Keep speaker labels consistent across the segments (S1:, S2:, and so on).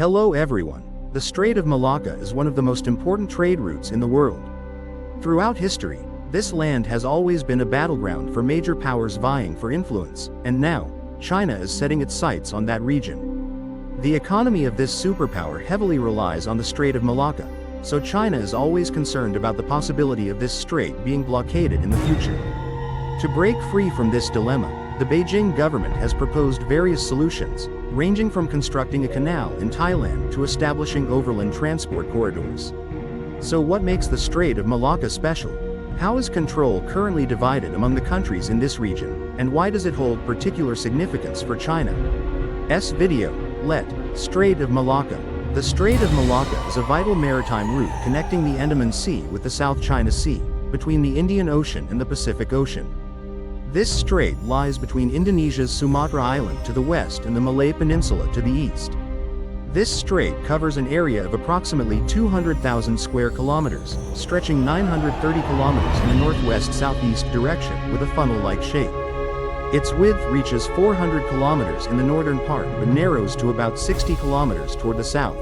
S1: Hello everyone. The Strait of Malacca is one of the most important trade routes in the world. Throughout history, this land has always been a battleground for major powers vying for influence, and now, China is setting its sights on that region. The economy of this superpower heavily relies on the Strait of Malacca, so China is always concerned about the possibility of this strait being blockaded in the future. To break free from this dilemma, the Beijing government has proposed various solutions, ranging from constructing a canal in Thailand to establishing overland transport corridors. So what makes the Strait of Malacca special? How is control currently divided among the countries in this region, and why does it hold particular significance for China's video? Strait of Malacca. The Strait of Malacca is a vital maritime route connecting the Andaman Sea with the South China Sea, between the Indian Ocean and the Pacific Ocean. This strait lies between Indonesia's Sumatra Island to the west and the Malay Peninsula to the east. This strait covers an area of approximately 200,000 square kilometers, stretching 930 kilometers in the northwest-southeast direction with a funnel-like shape. Its width reaches 400 kilometers in the northern part but narrows to about 60 kilometers toward the south.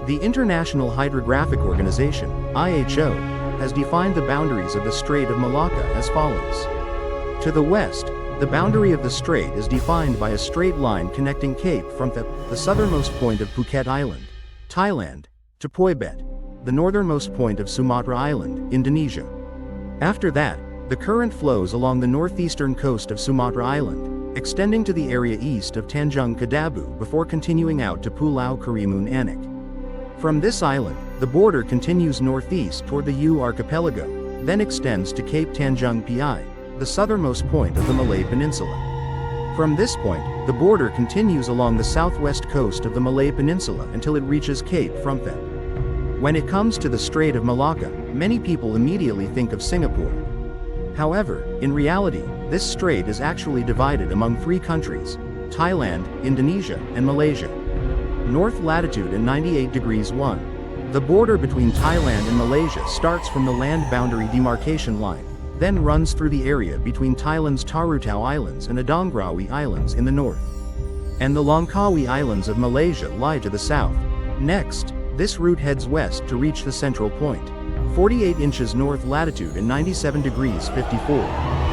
S1: The International Hydrographic Organization, IHO, has defined the boundaries of the Strait of Malacca as follows. To the west, the boundary of the strait is defined by a straight line connecting Cape Phromthep, the southernmost point of Phuket Island, Thailand, to Poi Bet, the northernmost point of Sumatra Island, Indonesia. After that, the current flows along the northeastern coast of Sumatra Island, extending to the area east of Tanjung Kadabu before continuing out to Pulau Karimun Anak. From this island, the border continues northeast toward the U archipelago, then extends to Cape Tanjung Pi, the southernmost point of the Malay Peninsula. From this point, the border continues along the southwest coast of the Malay Peninsula until it reaches Cape Phromthep. When it comes to the Strait of Malacca, many people immediately think of Singapore. However, in reality, this strait is actually divided among three countries: Thailand, Indonesia, and Malaysia. North latitude and 98 degrees 1. The border between Thailand and Malaysia starts from the land boundary demarcation line, then runs through the area between Thailand's Tarutao Islands and Adonggrawi Islands in the north. And the Langkawi Islands of Malaysia lie to the south. Next, this route heads west to reach the central point. 48 inches north latitude and 97 degrees 54.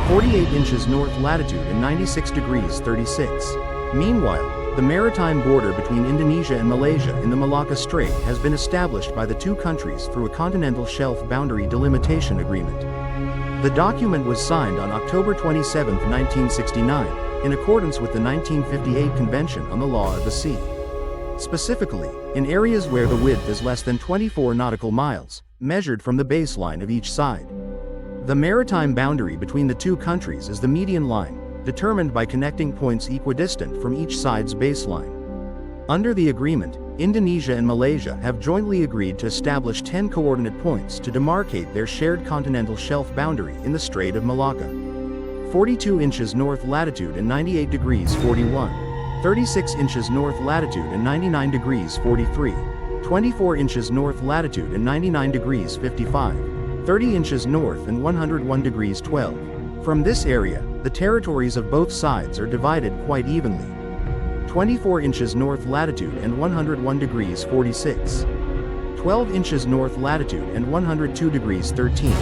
S1: 48 inches north latitude and 96 degrees 36. Meanwhile, the maritime border between Indonesia and Malaysia in the Malacca Strait has been established by the two countries through a continental shelf boundary delimitation agreement. The document was signed on October 27, 1969, in accordance with the 1958 Convention on the Law of the Sea. Specifically, in areas where the width is less than 24 nautical miles, measured from the baseline of each side. The maritime boundary between the two countries is the median line, determined by connecting points equidistant from each side's baseline. Under the agreement, Indonesia and Malaysia have jointly agreed to establish 10 coordinate points to demarcate their shared continental shelf boundary in the Strait of Malacca. 42 inches north latitude and 98 degrees 41. 36 inches north latitude and 99 degrees 43. 24 inches north latitude and 99 degrees 55. 30 inches north and 101 degrees 12. From this area, the territories of both sides are divided quite evenly. 24 inches north latitude and 101 degrees 46. 12 inches north latitude and 102 degrees 13.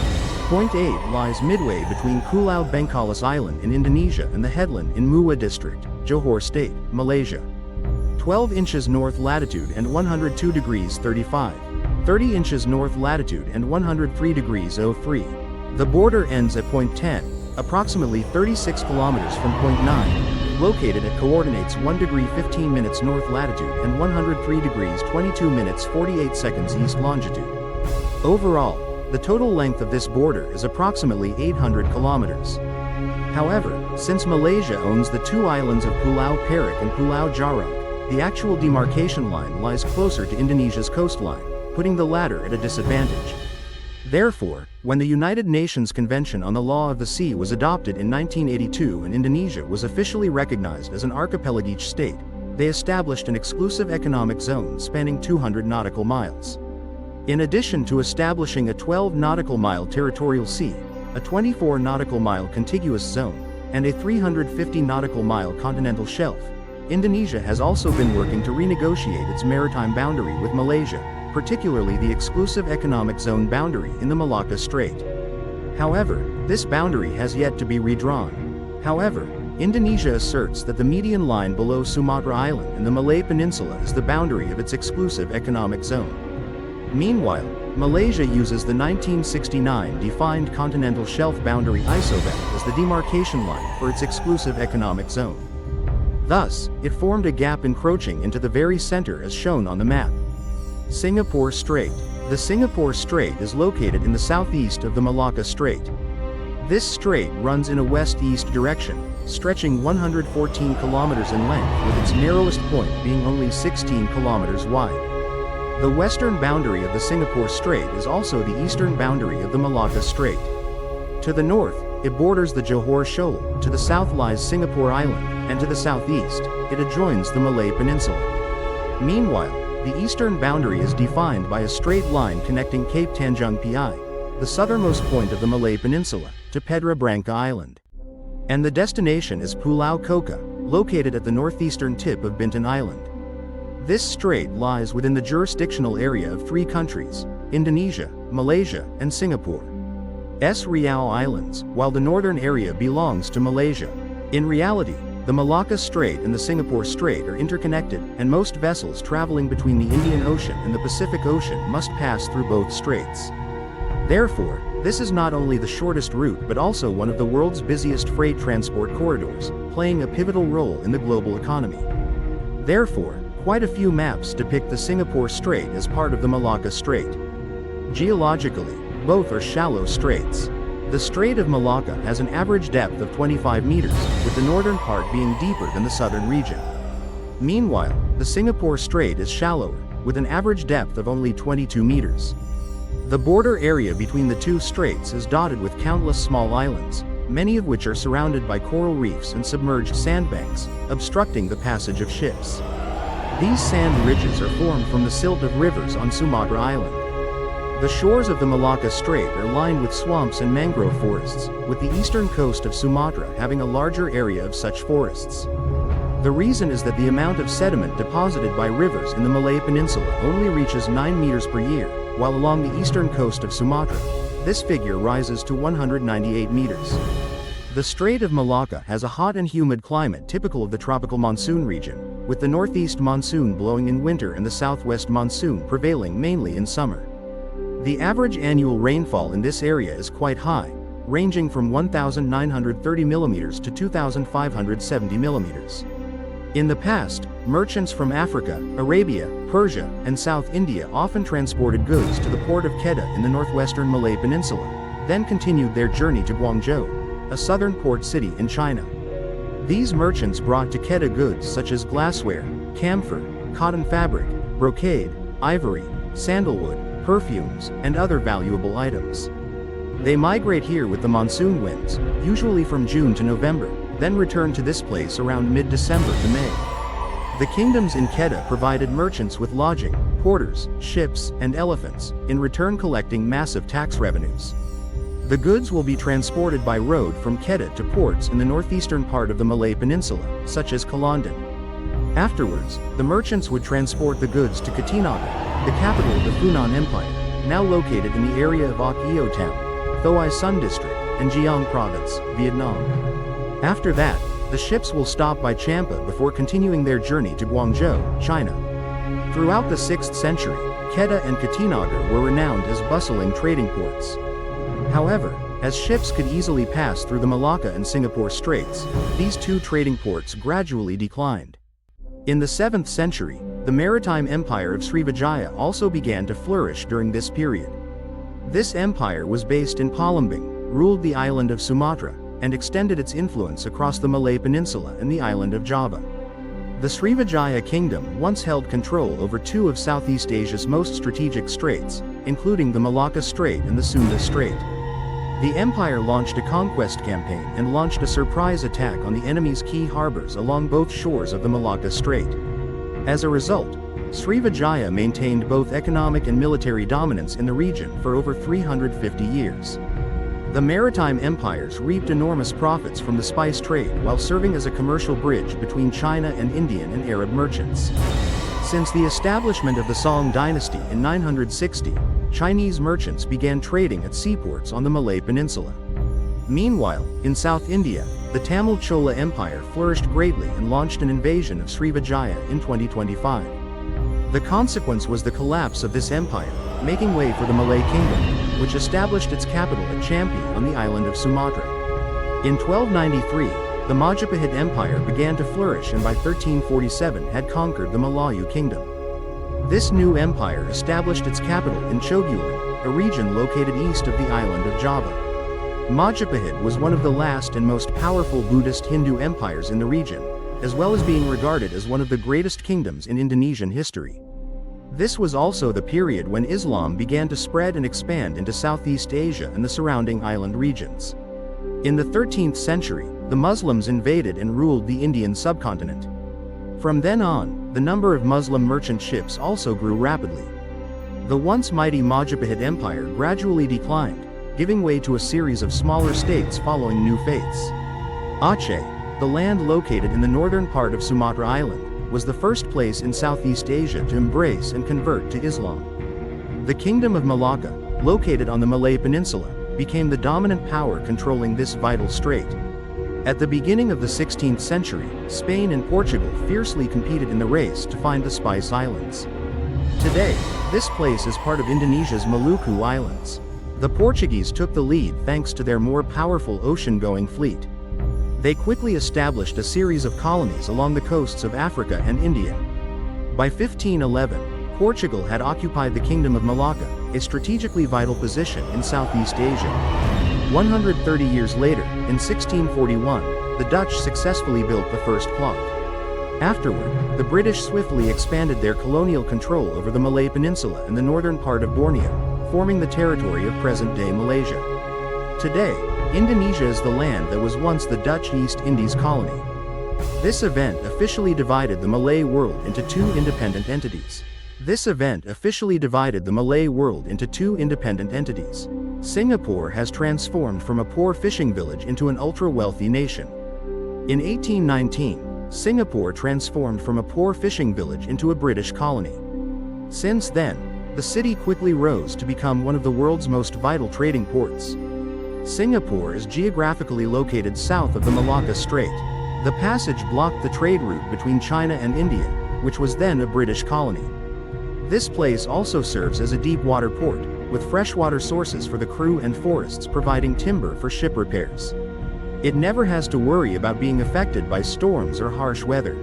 S1: Point 8 lies midway between Pulau Bengkalis Island in Indonesia and the headland in Muar District, Johor State, Malaysia. 12 inches north latitude and 102 degrees 35. 30 inches north latitude and 103 degrees 03. The border ends at point 10, approximately 36 kilometers from point 9. Located at coordinates 1 degree 15 minutes north latitude and 103 degrees 22 minutes 48 seconds east longitude. Overall, the total length of this border is approximately 800 kilometers. However, since Malaysia owns the two islands of Pulau Perak and Pulau Jarak, the actual demarcation line lies closer to Indonesia's coastline, putting the latter at a disadvantage. Therefore, when the United Nations Convention on the Law of the Sea was adopted in 1982 and Indonesia was officially recognized as an archipelagic state, they established an exclusive economic zone spanning 200 nautical miles. In addition to establishing a 12 nautical mile territorial sea, a 24 nautical mile contiguous zone, and a 350 nautical mile continental shelf, Indonesia has also been working to renegotiate its maritime boundary with Malaysia, particularly the exclusive economic zone boundary in the Malacca Strait. However, this boundary has yet to be redrawn. However, Indonesia asserts that the median line below Sumatra Island in the Malay Peninsula is the boundary of its exclusive economic zone. Meanwhile, Malaysia uses the 1969 Defined Continental Shelf Boundary ISOBOUND as the demarcation line for its exclusive economic zone. Thus, it formed a gap encroaching into the very center as shown on the map. Singapore Strait. The Singapore Strait is located in the southeast of the Malacca Strait. This strait runs in a west-east direction, stretching 114 kilometers in length, with its narrowest point being only 16 kilometers wide. The western boundary of the Singapore Strait is also the eastern boundary of the Malacca Strait. To the north, it borders the Johor Shoal, to the south lies Singapore Island, and to the southeast, it adjoins the Malay Peninsula. Meanwhile, the eastern boundary is defined by a straight line connecting Cape Tanjung Pi, the southernmost point of the Malay Peninsula, to Pedra Branca Island. And the destination is Pulau Koka, located at the northeastern tip of Bintan Island. This strait lies within the jurisdictional area of three countries, Indonesia, Malaysia, and Singapore. Riau Islands, while the northern area belongs to Malaysia. In reality, the Malacca Strait and the Singapore Strait are interconnected, and most vessels traveling between the Indian Ocean and the Pacific Ocean must pass through both straits. Therefore, this is not only the shortest route but also one of the world's busiest freight transport corridors, playing a pivotal role in the global economy. Therefore, quite a few maps depict the Singapore Strait as part of the Malacca Strait. Geologically, both are shallow straits. The Strait of Malacca has an average depth of 25 meters, with the northern part being deeper than the southern region. Meanwhile, the Singapore Strait is shallower, with an average depth of only 22 meters. The border area between the two straits is dotted with countless small islands, many of which are surrounded by coral reefs and submerged sandbanks, obstructing the passage of ships. These sand ridges are formed from the silt of rivers on Sumatra Island. The shores of the Malacca Strait are lined with swamps and mangrove forests, with the eastern coast of Sumatra having a larger area of such forests. The reason is that the amount of sediment deposited by rivers in the Malay Peninsula only reaches 9 meters per year, while along the eastern coast of Sumatra, this figure rises to 198 meters. The Strait of Malacca has a hot and humid climate typical of the tropical monsoon region, with the northeast monsoon blowing in winter and the southwest monsoon prevailing mainly in summer. The average annual rainfall in this area is quite high, ranging from 1,930 millimeters to 2,570 millimeters. In the past, merchants from Africa, Arabia, Persia, and South India often transported goods to the port of Kedah in the northwestern Malay Peninsula, then continued their journey to Guangzhou, a southern port city in China. These merchants brought to Kedah goods such as glassware, camphor, cotton fabric, brocade, ivory, sandalwood, perfumes, and other valuable items. They migrate here with the monsoon winds, usually from June to November, then return to this place around mid-December to May. The kingdoms in Kedah provided merchants with lodging, porters, ships, and elephants, in return collecting massive tax revenues. The goods will be transported by road from Kedah to ports in the northeastern part of the Malay Peninsula, such as Kelantan. Afterwards, the merchants would transport the goods to Kattinaga, the capital of the Funan Empire, now located in the area of Oc Eo Town, Thoi Sun District, and Giang Province, Vietnam. After that, the ships will stop by Champa before continuing their journey to Guangzhou, China. Throughout the 6th century, Kedah and Kattinaga were renowned as bustling trading ports. However, as ships could easily pass through the Malacca and Singapore Straits, these two trading ports gradually declined. In the 7th century, the maritime empire of Srivijaya also began to flourish during this period. This empire was based in Palembang, ruled the island of Sumatra, and extended its influence across the Malay Peninsula and the island of Java. The Srivijaya kingdom once held control over two of Southeast Asia's most strategic straits, including the Malacca Strait and the Sunda Strait. The empire launched a conquest campaign and launched a surprise attack on the enemy's key harbors along both shores of the Malacca Strait. As a result, Srivijaya maintained both economic and military dominance in the region for over 350 years. The maritime empires reaped enormous profits from the spice trade while serving as a commercial bridge between China and Indian and Arab merchants. Since the establishment of the Song dynasty in 960, Chinese merchants began trading at seaports on the Malay Peninsula. Meanwhile, in South India, the Tamil Chola Empire flourished greatly and launched an invasion of Srivijaya in 2025. The consequence was the collapse of this empire, making way for the Malay Kingdom, which established its capital at Champi on the island of Sumatra. In 1293, the Majapahit Empire began to flourish and by 1347 had conquered the Malayu Kingdom. This new empire established its capital in Chogulan, a region located east of the island of Java. Majapahit was one of the last and most powerful Buddhist Hindu empires in the region, as well as being regarded as one of the greatest kingdoms in Indonesian history. This was also the period when Islam began to spread and expand into Southeast Asia and the surrounding island regions. In the 13th century, the Muslims invaded and ruled the Indian subcontinent. From then on, the number of Muslim merchant ships also grew rapidly. The once mighty Majapahit Empire gradually declined, giving way to a series of smaller states following new faiths. Aceh, the land located in the northern part of Sumatra Island, was the first place in Southeast Asia to embrace and convert to Islam. The Kingdom of Malacca, located on the Malay Peninsula, became the dominant power controlling this vital strait. At the beginning of the 16th century, Spain and Portugal fiercely competed in the race to find the Spice Islands. Today, this place is part of Indonesia's Maluku Islands. The Portuguese took the lead thanks to their more powerful ocean-going fleet. They quickly established a series of colonies along the coasts of Africa and India. By 1511, Portugal had occupied the Kingdom of Malacca, a strategically vital position in Southeast Asia. 130 years later, in 1641, the Dutch successfully built the first clock. Afterward, the British swiftly expanded their colonial control over the Malay Peninsula and the northern part of Borneo, forming the territory of present-day Malaysia. Today, Indonesia is the land that was once the Dutch East Indies colony. This event officially divided the Malay world into two independent entities. Singapore has transformed from a poor fishing village into an ultra-wealthy nation. In 1819, Singapore transformed from a poor fishing village into a British colony. Since then, the city quickly rose to become one of the world's most vital trading ports. Singapore is geographically located south of the Malacca Strait. The passage blocked the trade route between China and India, which was then a British colony. This place also serves as a deep-water port, with freshwater sources for the crew and forests providing timber for ship repairs. It never has to worry about being affected by storms or harsh weather.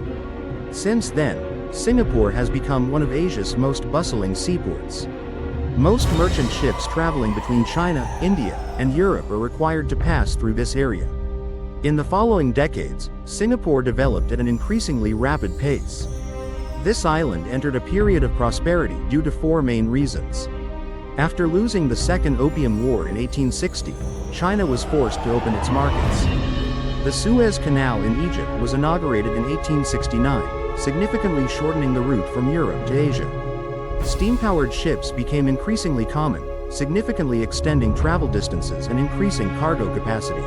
S1: Since then, Singapore has become one of Asia's most bustling seaports. Most merchant ships traveling between China, India, and Europe are required to pass through this area. In the following decades, Singapore developed at an increasingly rapid pace. This island entered a period of prosperity due to four main reasons. After losing the Second Opium War in 1860, China was forced to open its markets. The Suez Canal in Egypt was inaugurated in 1869, significantly shortening the route from Europe to Asia. Steam-powered ships became increasingly common, significantly extending travel distances and increasing cargo capacity.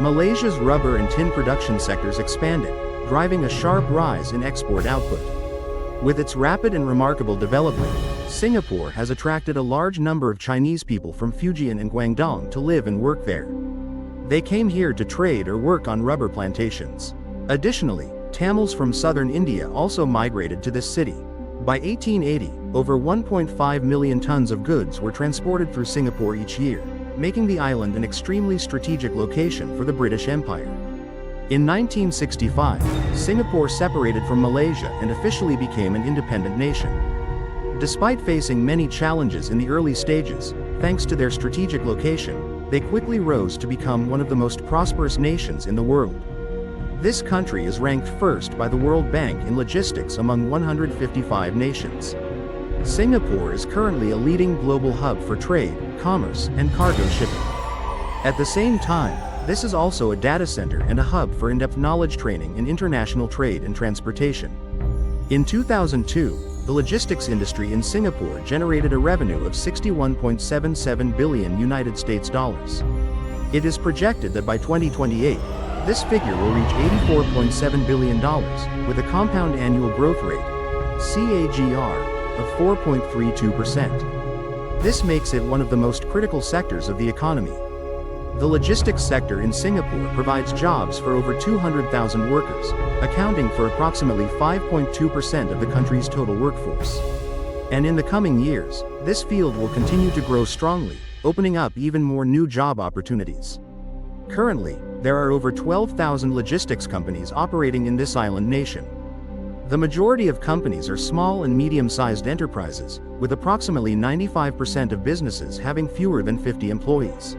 S1: Malaysia's rubber and tin production sectors expanded, driving a sharp rise in export output. With its rapid and remarkable development, Singapore has attracted a large number of Chinese people from Fujian and Guangdong to live and work there. They came here to trade or work on rubber plantations. Additionally, Tamils from southern India also migrated to this city. By 1880, over 1.5 million tons of goods were transported through Singapore each year, making the island an extremely strategic location for the British Empire. In 1965, Singapore separated from Malaysia and officially became an independent nation. Despite facing many challenges in the early stages, thanks to their strategic location, they quickly rose to become one of the most prosperous nations in the world. This country is ranked first by the World Bank in logistics among 155 nations. Singapore is currently a leading global hub for trade, commerce, and cargo shipping. At the same time, this is also a data center and a hub for in-depth knowledge training in international trade and transportation. In 2002, the logistics industry in Singapore generated a revenue of $61.77 billion United States dollars. It is projected that by 2028, this figure will reach $84.7 billion, with a compound annual growth rate, CAGR, of 4.32%. This makes it one of the most critical sectors of the economy. The logistics sector in Singapore provides jobs for over 200,000 workers, accounting for approximately 5.2% of the country's total workforce. And in the coming years, this field will continue to grow strongly, opening up even more new job opportunities. Currently, there are over 12,000 logistics companies operating in this island nation. The majority of companies are small and medium-sized enterprises, with approximately 95% of businesses having fewer than 50 employees.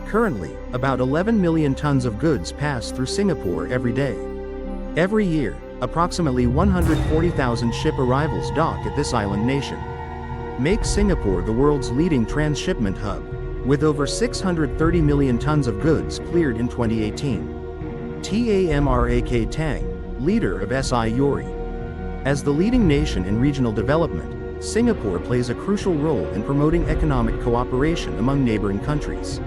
S1: Currently, about 11 million tons of goods pass through Singapore every day. Every year, approximately 140,000 ship arrivals dock at this island nation. Makes Singapore the world's leading transshipment hub, with over 630 million tons of goods cleared in 2018. Tamrak Tang, leader of SI Yori. As the leading nation in regional development, Singapore plays a crucial role in promoting economic cooperation among neighboring countries.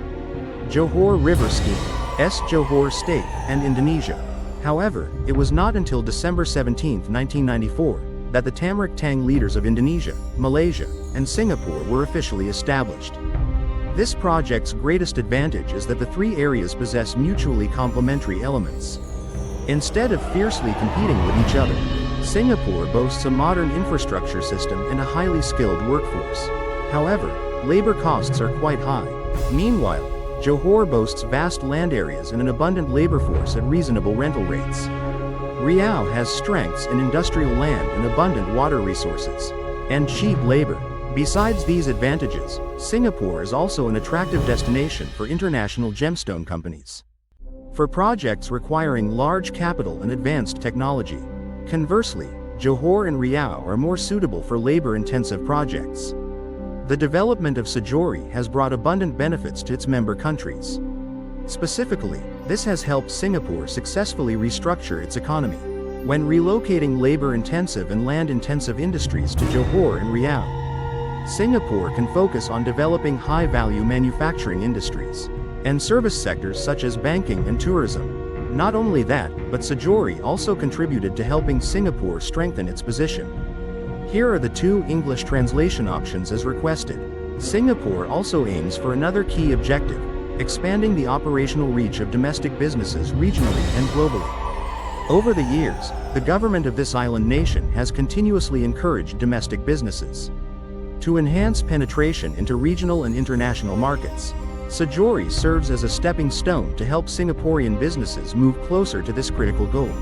S1: Johor River Scheme, Johor State, and Indonesia. However, it was not until December 17, 1994, that the Tamrak Tang leaders of Indonesia, Malaysia, and Singapore were officially established. This project's greatest advantage is that the three areas possess mutually complementary elements. Instead of fiercely competing with each other, Singapore boasts a modern infrastructure system and a highly skilled workforce. However, labor costs are quite high. Meanwhile, Johor boasts vast land areas and an abundant labor force at reasonable rental rates. Riau has strengths in industrial land and abundant water resources, and cheap labor. Besides these advantages, Singapore is also an attractive destination for international gemstone companies. For projects requiring large capital and advanced technology. Conversely, Johor and Riau are more suitable for labor-intensive projects. The development of Sajori has brought abundant benefits to its member countries. Specifically, this has helped Singapore successfully restructure its economy. When relocating labor-intensive and land-intensive industries to Johor and Riau, Singapore can focus on developing high-value manufacturing industries and service sectors such as banking and tourism. Not only that, but Sajori also contributed to helping Singapore strengthen its position. Here are the two English translation options as requested. Singapore also aims for another key objective, expanding the operational reach of domestic businesses regionally and globally. Over the years, the government of this island nation has continuously encouraged domestic businesses to enhance penetration into regional and international markets. Sajori serves as a stepping stone to help Singaporean businesses move closer to this critical goal.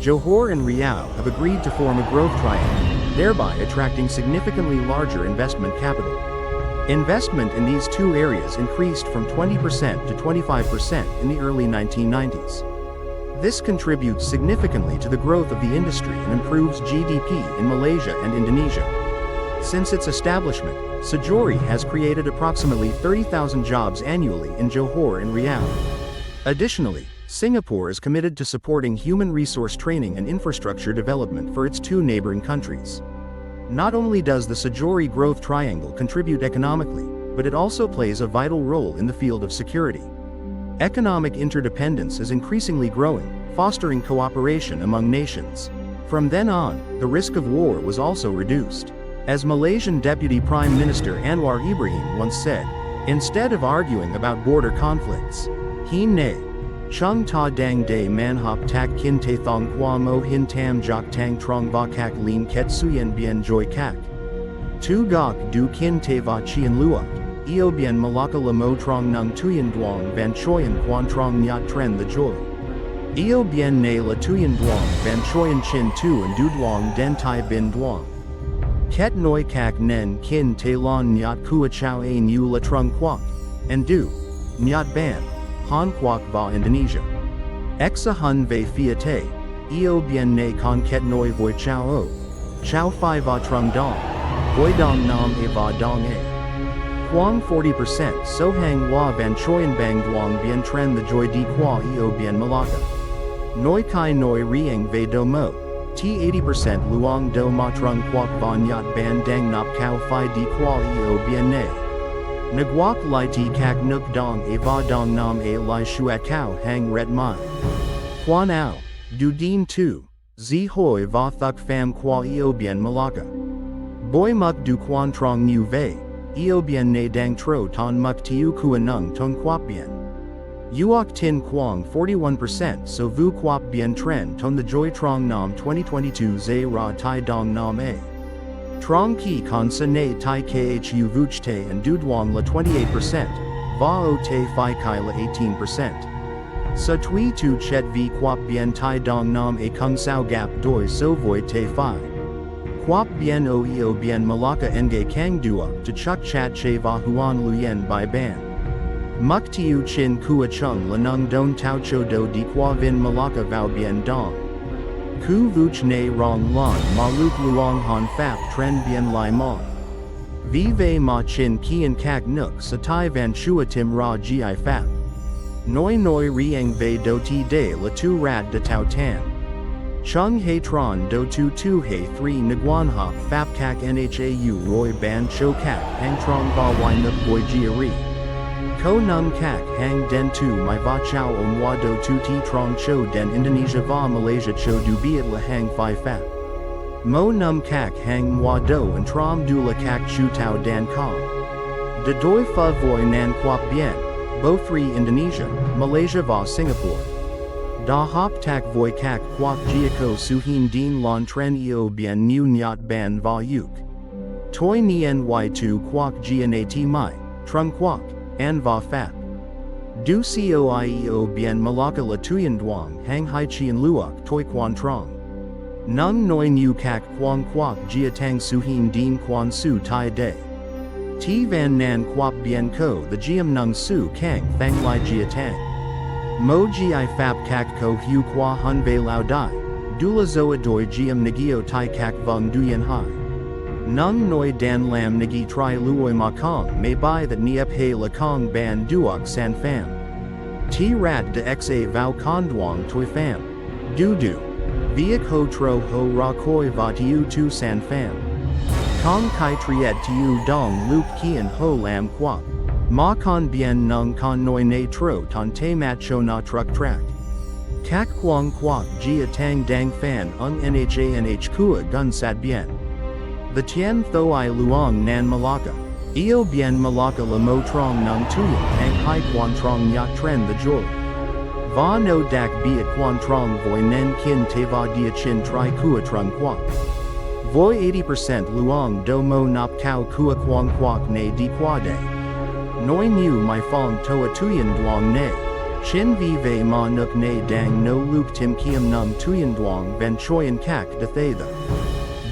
S1: Johor and Riau have agreed to form a growth triangle, thereby attracting significantly larger investment capital. Investment in these two areas increased from 20% to 25% in the early 1990s. This contributes significantly to the growth of the industry and improves GDP in Malaysia and Indonesia. Since its establishment, Sajori has created approximately 30,000 jobs annually in Johor and Riau. Additionally, Singapore is committed to supporting human resource training and infrastructure development for its two neighboring countries. Not only does the Sajori Growth Triangle contribute economically, but it also plays a vital role in the field of security. Economic interdependence is increasingly growing, fostering cooperation among nations. From then on, the risk of war was also reduced. As Malaysian Deputy Prime Minister Anwar Ibrahim once said, instead of arguing about border conflicts, Hin ne, Chung ta dang day manhop tak kin te thong qua mo hin tam jok tang trong va kak lin ket suyen bien joy kak. Tu gok du kin te va chien luok, eo bien malaka la mo trong nung tuyen duong van choyen quan trong nyat tren the joy. Eo bien ne la tuyen duong van choyen chin tu and du duong den tai bin duong. Ket noi kak nen kin te lon nyat kua chow a nu la trung quoc, and du, nyat ban, han quoc va Indonesia. Exa hun ve fiate, eo bien ne con ket noi voi chow o, chow fi va trung dong, voi dong nam e va dong a. Quang 40% so hang wa van choyen bang duong bien tren the joy di qua eo bien malaka. Noi kai noi rieng ve do mo. T 80% luong do ma trung quoc von yat ban dang nop cow phi di qua eo bien ne. Nguok Lai Ti Kak Nuk Dong A Va Dong Nam A Lai Shuat Kao Hang Ret Mai. Quan Ao, Du Dien Tu, Zi Hoi Va Thuk Pham Qua Eo Bien Malacca. Boi Muk Du Quan Trong Mu Ve, Eo Bien Ne Dang Tro Ton Muk Tiu Kua Nung Ton Quap Bien. Uok Tin Quang 41% So Vu Quap Bien Tren Ton The Joy Trong Nam 2022 Zay Ra Tai Dong Nam A. Trong Ki Con Sa Ne Tai Khu Vuch Te and Duduang La 28%, Va O Te Phi Kai La 18%. Sa Tui Tu Chet V Quap Bien Tai Dong Nam A Kung Sao Gap Doi So Voi Te Phi. Quap Bien O Eo Bien Malacca Nge Kang Duok To Chuk Chat Che Va Huan Luyen Bai Ban. Muk Tiu Chin Kua Chung La Nung Don Tao Cho Do Di Qua Vin Malacca Vau Bien Dong. Ku Vuch Ne Rong Lan Ma Luk Luong Han Fap Tren Bien Lai Mong. Vive Ma Chin Kian Kak Nuk Satai Van Shua Tim Ra Gi Fap. Noi Noi Rieng Ve Do Ti De La Tu Rat De Tao Tan. Chung He Tron Do Tu Tu He 3 Nguan Hop Fap Kak Nhau Roy Ban Cho Kak Hang Trong Va Wai Nuk Boi Gia Ri. Ko Nung Kak Hang Den Tu My Va Chow Om Wa Do Tu Ti Trong Cho Den Indonesia Va Malaysia Cho Du Biat La Hang Phi Fap. Mo Num Kak Hang Mwa Do and Trom Du La Kak Chu Tao Dan Ka. De Doi Fa Voi Nan Quap Bien, Bo 3 Indonesia, Malaysia Va Singapore. Da Hop Tak Voi Kak Quap Giaco Suhin Din Lon Tren Eo Bien New Nyat Ban Va Yuk. Toi Nien Y2 Quak Gianat Mai, Trung Quak. An Va Fap. Du Coieo Bien Malacca La Tuyen Duong Hang Hai Chien Luok Toi Quan Trong. Nung Noi Nu Kak Quang Quak Jia Tang Suhin Din Quan Su Tai De. Ti Van Nan Quap Bien Ko The Giam Nung Su Kang Thang Lai Jia Tang. Mo Gi Fap Kak Ko Hu Qua Hun Ve Lao Dai. Dula Zoa Doi Giam Nagio Tai Kak Vung Duyen Hai. Nung Noi Dan Lam Nagi Tri Luoi Ma Kong May Bai That Niep He La Kong Ban Duok San Pham. Ti Rat De Xa Vau Con Duong Toi Pham. Du Du. Viet Ho Tro Ho Ra Koi Va Tiu Tu San Pham. Kong Kai Triet Tiu Dong Luke Kian Ho Lam Quap. Ma Con Bien Nung Con Noi Ne Tro Ton Te Mat Cho Na Truck Track. Kak Quang Quap Jia Tang Dang Fan Ung Nhanh Kua Gun Sat Bien. The Tien Thoi Luong Nan Malacca. Eo Bien Malacca La Mo Trong Nung Tuyen Hang Hai Quan Trong Nyat Tren The Joy. Va No Dak Biat Quan Trong Voi Nen Kin Te Va Dia Chin Tri Kua Trung Quak. Voi 80% Luong Do Mo Nop Kao Kua Quang Quak Ne Di Qua De. Noi Nu My Fong Toa Tuyen Duong Ne. Chin Vive Ma Nuk Ne Dang No Luke Tim Kiam Nung Tuyen Duong Ven Choyan Kak De Thay The.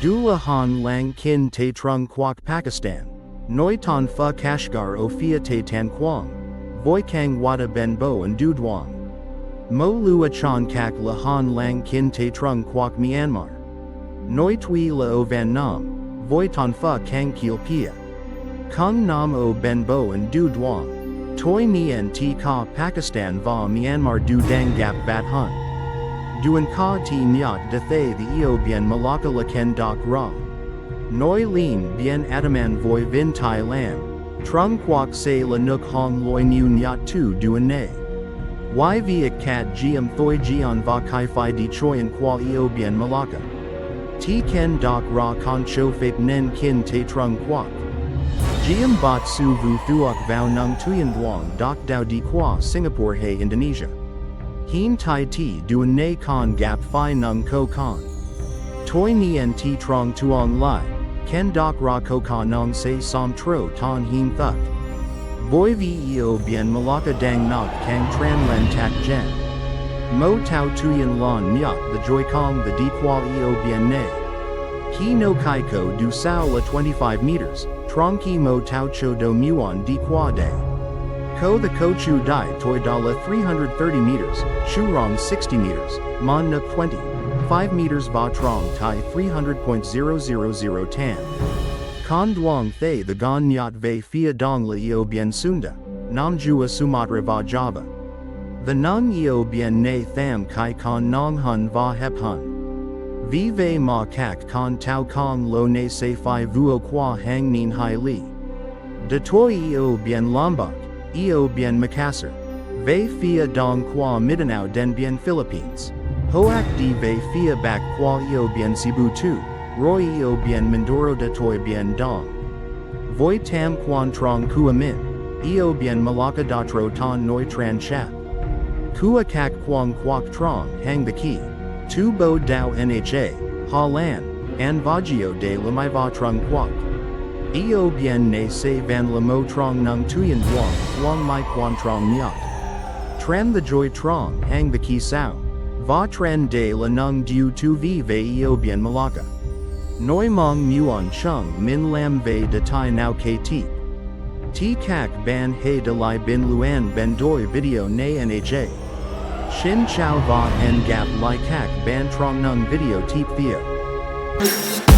S1: Dula Han Lang Kin Te Trung Quak Pakistan. Noi Ton Pha Kashgar O Phia Te Tan Quang. Voi Kang Wada Ben Bo and Du Duong. Mo Lua Chan Kak La Han Lang Kin Te Trung Quak Myanmar. Noi Tui La O Van Nam. Voi Ton Pha Kang Kiel Pia. Kung Nam O Ben Bo and Du Duong. Toi Nien Ti Ka Pakistan Va Myanmar Du Dang Gap Vat Hun. Duen Ka Ti Nyat De Thay The Eo Bien Malacca La Ken Dak Ra. Noi Lin Bien Adaman Voi Vin Tai Lam. Trung Quak Se La Nuk Hong Loi Nu Nyat Tu Duen Ne. Y Viet Kat Giam Thoi Gion Va Kai Phi Di Choyan Qua Eo Bien Malacca. Ti Ken Dak Ra Con Cho Fake Nen Kin Te Trung Quak. Giam Bat Su Vu Thuok Vau Nung Tuyen Duong Dak Dao Di Qua Singapore He Indonesia. Heen Tai Ti Duen Ne Con Gap Phi Nung Ko Con. Toi Nien Ti Trong Tuong Lai. Ken Dak Ra Ko Ka Nong Se Som Tro Ton Heen Thuk. Boi Veo Bien Malacca Dang Nok Kang Tran Len Tak Jen. Mo Tao Tuyen Lon Nyat The Joy Kong The Di Qua Eo Bien Ne. Ki No Kai Ko Du Sao La 25 meters. Trong Ki Mo Tao Cho Do Muon Di Qua De. Ko The Ko Chu Dai Toi Da La 330 meters. Chu Rong 60 meters. Mon Nuk 20. 5 meters Va Trong Tai 300.000 Tan. Con Duong Thay The Gon Nyat Ve Phia Dong La Eo Bien Sunda. Nam Jua Sumatra Va Java. The Nung Eo Bien Ne Tham Kai Con Nong Hun Va Hep Hun. Vive Ma Kak Con Tao Kong Lo Ne Se Phi Vuo Qua Hang Nin Hai Li. De toi eo bien Lombok, eo bien Makassar. Ve fia dong qua Mindanao den bien Philippines. Hoak di ve fia back qua eo bien Cebu tu, Roy eo bien Mindoro de toi bien dong. Voi tam quan trong kua min, eo bien Malacca datro ton noi tran chat. Kua kak quang quoc trong hang the key. Tu bo dao nha, ha lan, an vagio de lamai va trung quoc. Eo bien ne se van la mo trong nung tuyen duong mai quan trong nyat. Tran the joy trong hang the key sao. Va tran de la nung du tu vi ve eo bien Malacca. Noi mong muon chung min lam ve de tai nao ke ti. Ti kak ban he de lai bin luan ben doi video na nha. Shin chow va en gap lai kak ban trong nung video teep theo.